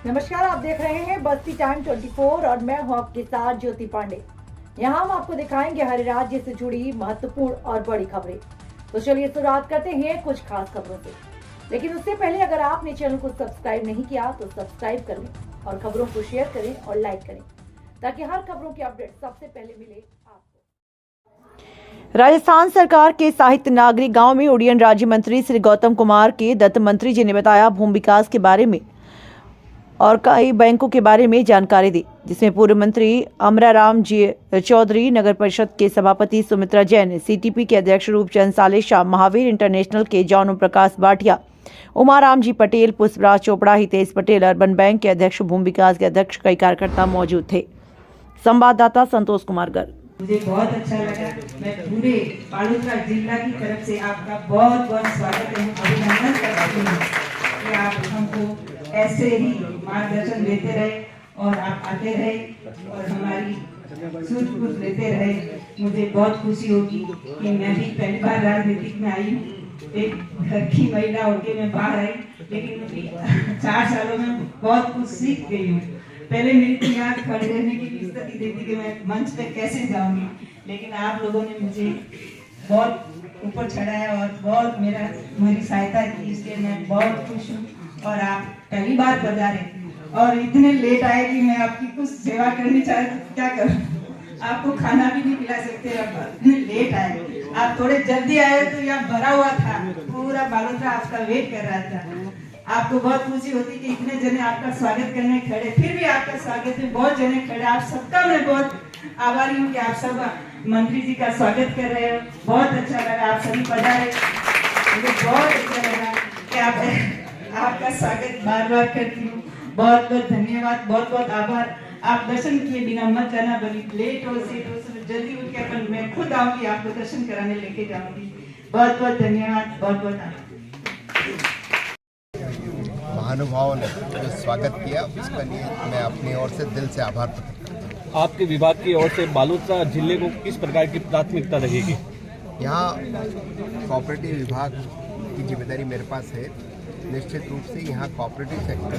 नमस्कार, आप देख रहे हैं बस्ती टाइम 24 और मैं हूं आपके साथ ज्योति पांडे। यहां हम आपको दिखाएंगे हर राज्य से जुड़ी महत्वपूर्ण और बड़ी खबरें। तो चलिए शुरुआत करते हैं कुछ खास खबरों से। लेकिन उससे पहले अगर आपने चैनल को सब्सक्राइब नहीं किया तो सब्सक्राइब कर लें और खबरों को शेयर करें और लाइक करें ताकि हर खबरों की अपडेट सबसे पहले मिले आपको। राजस्थान सरकार के साहित्य नागरिक गांव में उड्डयन राज्य मंत्री श्री गौतम कुमार के दत्त मंत्री जी ने बताया भूमि विकास के बारे में और कई बैंकों के बारे में जानकारी दी, जिसमें पूर्व मंत्री अमराराम जी चौधरी, नगर परिषद के सभापति सुमित्रा जैन, सीटीपी के अध्यक्ष रूपचंद सालेशा, महावीर इंटरनेशनल के John Om Prakash Bhatia, Umaram ji Patel, Pushpraj Chopra, Hitesh Patel, urban bank के अध्यक्ष, भूमि विकास के अध्यक्ष, कई कार्यकर्ता मौजूद थे। संवाददाता संतोष कुमार गर्ग। मुझे बहुत अच्छा लगा। मैं पूरे बालोतरा जिला की तरफ से आपका बहुत बहुत स्वागत एवं अभिनंदन करती हूँ कि आप हमको ऐसे ही मार्गदर्शन देते रहे और आप आते रहे और हमारी सूझबूझ लेते रहे। मुझे बहुत खुशी होगी कि मैं भी पहली बार राजनीति में आई हूँ, एक घर की महिला होकर मैं बाहर आई, लेकिन 4 सालों में बहुत कुछ सीख गई हूँ। पहले मेरी तो यहाँ खड़े रहने की स्थिति देती कि मैं मंच पे कैसे जाऊंगी, लेकिन आप लोगों ने मुझे बहुत ऊपर चढ़ाया और बहुत मेरी सहायता की, इसलिए मैं बहुत खुश हूँ। और आप पहली बार पधारे और इतने लेट आए कि मैं आपकी कुछ सेवा करनी चाहे तो क्या करूँ, आपको खाना भी नहीं खिला सकते। इतने लेट आए, आप थोड़े जल्दी आए तो यहाँ भरा हुआ था, पूरा बालोतरा आपका वेट कर रहा था। आपको बहुत खुशी होती कि इतने जने आपका स्वागत करने खड़े, फिर भी आपका स्वागत में बहुत जने खड़े। आप सबका मैं बहुत आभारी हूँ कि आप सब मंत्री जी का स्वागत कर रहे हो। बहुत अच्छा लगा, आप सभी पधारे, मुझे बहुत अच्छा लगा कि आपका स्वागत बार बार करती हूँ। बहुत बहुत धन्यवाद, बहुत बहुत आभार। आप दर्शन किए बिना मत जाना, भले लेट हो सेट हो, जल्दी उठ के अपन मैं खुद आऊंगी, आपको दर्शन कराने लेके जाऊंगी। बहुत बहुत धन्यवाद, बहुत बहुत आभार। महानुभावों ने जो स्वागत किया उसके लिए मैं अपनी ओर से दिल से आभार प्रकट करता हूँ। आपके विभाग की ओर से बालोतरा जिले को किस प्रकार की प्राथमिकता रहेगी? यहाँ कोऑपरेटिव विभाग की जिम्मेदारी मेरे पास है। निश्चित रूप से यहाँ कोऑपरेटिव सेक्टर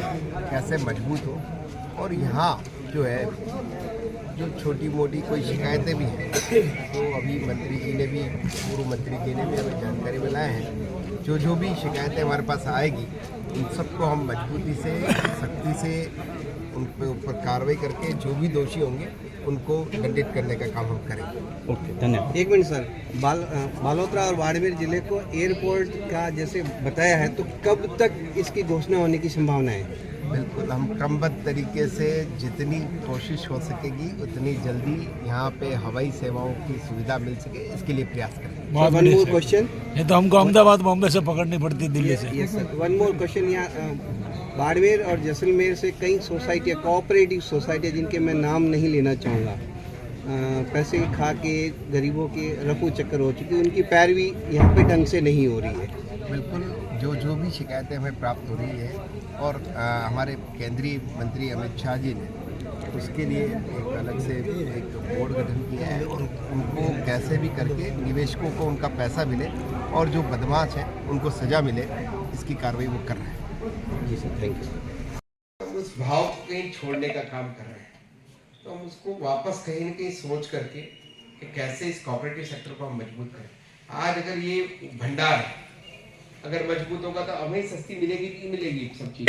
कैसे मजबूत हो और यहाँ जो है जो छोटी मोटी कोई शिकायतें भी हैं तो अभी मंत्री जी ने भी, पूर्व मंत्री जी ने भी हमें जानकारी मिलाए हैं। जो भी शिकायतें हमारे पास आएगी उन सबको हम मजबूती से, सख्ती से उन पे ऊपर कार्रवाई करके जो भी दोषी होंगे उनको दंडित करने का काम हम करेंगे। ओके, धन्यवाद। एक मिनट सर, बालोतरा और बाड़मेर जिले को एयरपोर्ट का जैसे बताया है, तो कब तक इसकी घोषणा होने की संभावना है? बिल्कुल, हम क्रमबद्ध तरीके से जितनी कोशिश हो सकेगी उतनी जल्दी यहाँ पे हवाई सेवाओं की सुविधा मिल सके इसके लिए प्रयास करेंगे। वन मोर क्वेश्चन, ये तो हमको अहमदाबाद बॉम्बे से पकड़नी पड़ती है, दिल्ली से। Yes sir, one more question. यहाँ बाड़मेर और जैसलमेर से कई सोसाइटियाँ, कोऑपरेटिव सोसाइटियाँ, जिनके मैं नाम नहीं लेना चाहूँगा, पैसे खा के गरीबों के रफू चक्कर हो चुकी, उनकी पैरवी यहाँ पे ढंग से नहीं हो रही है। बिल्कुल, जो भी शिकायतें हमें प्राप्त हो रही है और हमारे केंद्रीय मंत्री अमित शाह जी ने उसके लिए एक अलग से एक बोर्ड गठन किया है और उनको कैसे भी करके निवेशकों को उनका पैसा मिले और जो बदमाश हैं उनको सज़ा मिले, इसकी कार्रवाई वो कर रहे हैं। जी सर, थैंक यू। हम उस भाव को कहीं छोड़ने का काम कर रहे हैं, तो हम उसको वापस कहीं न कहीं सोच करके कि कैसे इस कोऑपरेटिव सेक्टर को हम मजबूत करें। आज अगर ये भंडार है, अगर मजबूत होगा तो हमें सस्ती मिलेगी कि मिलेगी सब चीज,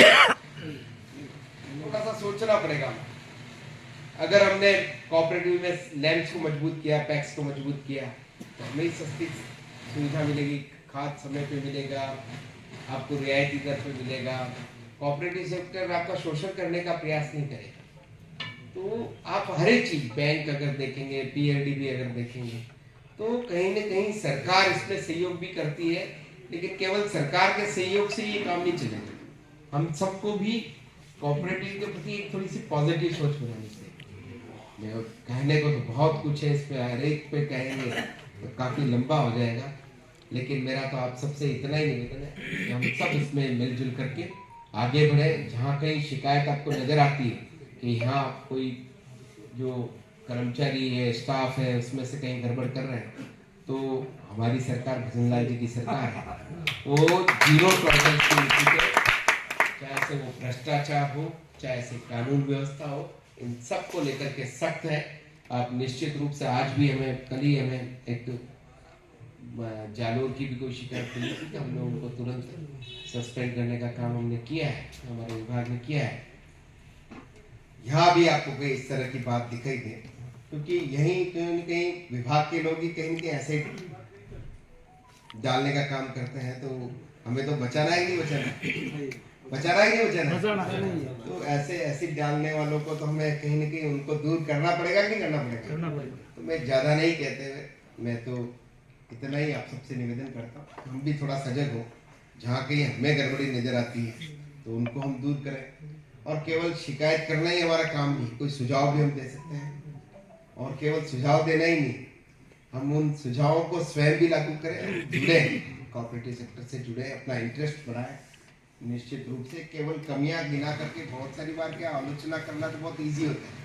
थोड़ा सा सोचना पड़ेगा। अगर हमने कोऑपरेटिव में लैंड्स को मजबूत किया, पैक्स को मजबूत किया, तो हमें सस्ती सुविधा मिलेगी, खाद समय पे मिलेगा, आपको रियायती दर पे मिलेगा। कोऑपरेटिव सेक्टर आपका शोषण करने का प्रयास नहीं करेगा। तो आप हर एक चीज, बैंक अगर देखेंगे, पीएलडी भी अगर देखेंगे, तो कहीं न कहीं सरकार इसमें सहयोग भी करती है, लेकिन केवल सरकार के सहयोग से ये काम नहीं चलेगा। हम सबको भी कोऑपरेटिव के प्रति एक थोड़ी सी पॉजिटिव सोच बनानी चाहिए। कहने को तो बहुत कुछ है, इस पे हर एक पे कहेंगे तो काफी लंबा हो जाएगा, लेकिन मेरा तो आप सबसे इतना ही निवेदन है कि हम सब इसमें मिलजुल करके आगे बढ़े। जहाँ कहीं शिकायत आपको नजर आती है कि यहाँ कोई जो कर्मचारी है, स्टाफ है, उसमें से कहीं गड़बड़ कर रहे हैं, तो हमारी सरकार भजनलाल जी की सरकार है, वो 0 टॉलरेंस की नीति पे चाहे से वो भ्रष्टाचार हो, चाहे से कानून व्यवस्था हो, इन सब को लेकर के सख्त है। आप निश्चित रूप से आज भी कल ही हमें एक जालोर की भी कोई शिकायत मिली थी, हमने उनको तुरंत सस्पेंड करने का काम हमने किया है, हमारे विभाग ने किया है। यहाँ भी आपको कोई इस तरह की बात दिखाई दे, क्योंकि यही कहीं न कहीं विभाग के लोग ही कहीं न कहीं ऐसे डालने का काम करते हैं, तो हमें तो बचाना ही नहीं बचाना। तो ऐसे एसिड डालने वालों को तो हमें कहीं न कहीं उनको दूर करना पड़ेगा कि नहीं करना पड़ेगा। तो मैं ज़्यादा नहीं कहते हुए मैं तो इतना ही आप सबसे निवेदन करता हूँ, हम भी थोड़ा सजग हो, जहाँ कहीं हमें गड़बड़ी नजर आती है तो उनको हम दूर करें। और केवल शिकायत करना ही हमारा काम नहीं, कोई सुझाव भी हम दे सकते हैं, और केवल सुझाव देना ही नहीं, हम उन सुझावों को स्वयं भी लागू करें, जुड़े कोऑपरेटिव सेक्टर से जुड़े, अपना इंटरेस्ट बढ़ाएं। निश्चित रूप से केवल कमियां गिना करके बहुत सारी बार क्या आलोचना करना तो बहुत ईजी होता है,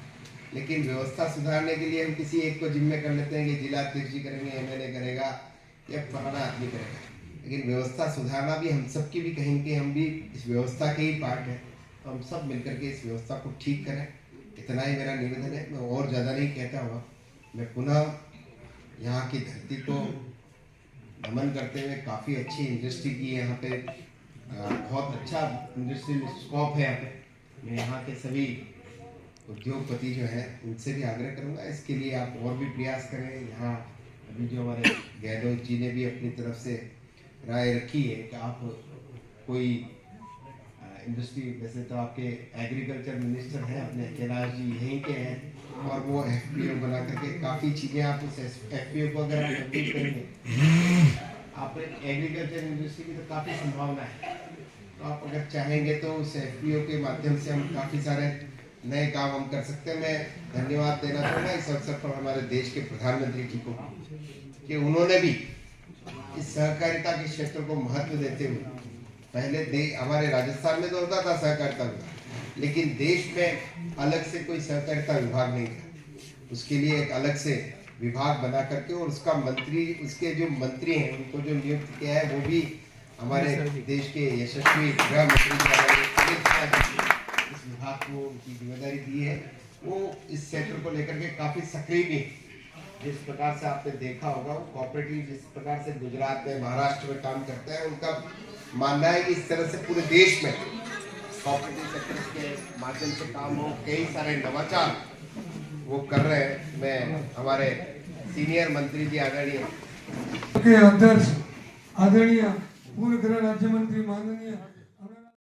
लेकिन व्यवस्था सुधारने के लिए हम किसी एक को जिम्मे कर लेते हैं कि जिला अध्यक्ष जी करेंगे, एमएलए करेगा या फलाना आदमी करेगा, लेकिन व्यवस्था सुधारना भी हम सब की भी कहीं कि हम भी इस व्यवस्था के ही पार्ट है, तो हम सब मिलकर के इस व्यवस्था को ठीक करें। इतना ही मेरा निवेदन है, मैं और ज़्यादा नहीं कहता हुआ मैं पुनः यहाँ की धरती को नमन करते हुए, काफ़ी अच्छी इंडस्ट्री की यहाँ पे बहुत अच्छा इंडस्ट्रियल स्कोप है यहाँ पे, मैं यहाँ के सभी उद्योगपति जो हैं उनसे भी आग्रह करूँगा इसके लिए आप और भी प्रयास करें। यहाँ अभी जो हमारे गहलोत जी ने भी अपनी तरफ से राय रखी है कि आप कोई इंडस्ट्री, वैसे तो आपके एग्रीकल्चर मिनिस्टर हैं अपने कैलाश जी यहीं के हैं, और वो FPO बना करके काफ़ी चीज़ें आप उस FPO को अगर आप कंप्लीट करेंगे, आप एग्रीकल्चर इंडस्ट्री की तो काफ़ी संभावना है, तो आप अगर चाहेंगे तो उस FPO के माध्यम से हम काफ़ी सारे नए काम हम कर सकते हैं। मैं धन्यवाद देना चाहूँगा इस अवसर पर हमारे देश के प्रधानमंत्री जी को कि उन्होंने भी इस सहकारिता के क्षेत्र को महत्व देते हुए, पहले हमारे राजस्थान में तो होता था सहकारिता विभाग, लेकिन देश में अलग से कोई सहकारिता विभाग नहीं था, उसके लिए एक अलग से विभाग बना करके, और उसका मंत्री, उसके जो मंत्री हैं उनको जो नियुक्त किया है वो भी हमारे देश के यशस्वी गृह मंत्री इस विभाग को उनकी जिम्मेदारी दी है। वो इस क्षेत्र को लेकर के काफ़ी सक्रिय भी, जिस प्रकार से आपने देखा होगा वो कोऑपरेटिव जिस प्रकार से गुजरात में, महाराष्ट्र में काम करते हैं, उनका मानना है कि इस तरह से पूरे देश में कोऑपरेटिव सेक्टर के माध्यम से काम हो, कई सारे नवाचार वो कर रहे हैं। मैं हमारे सीनियर मंत्री जी आदरणीय के अध्यक्ष आदरणीय पूर्व गृह राज्य मंत्री माननीय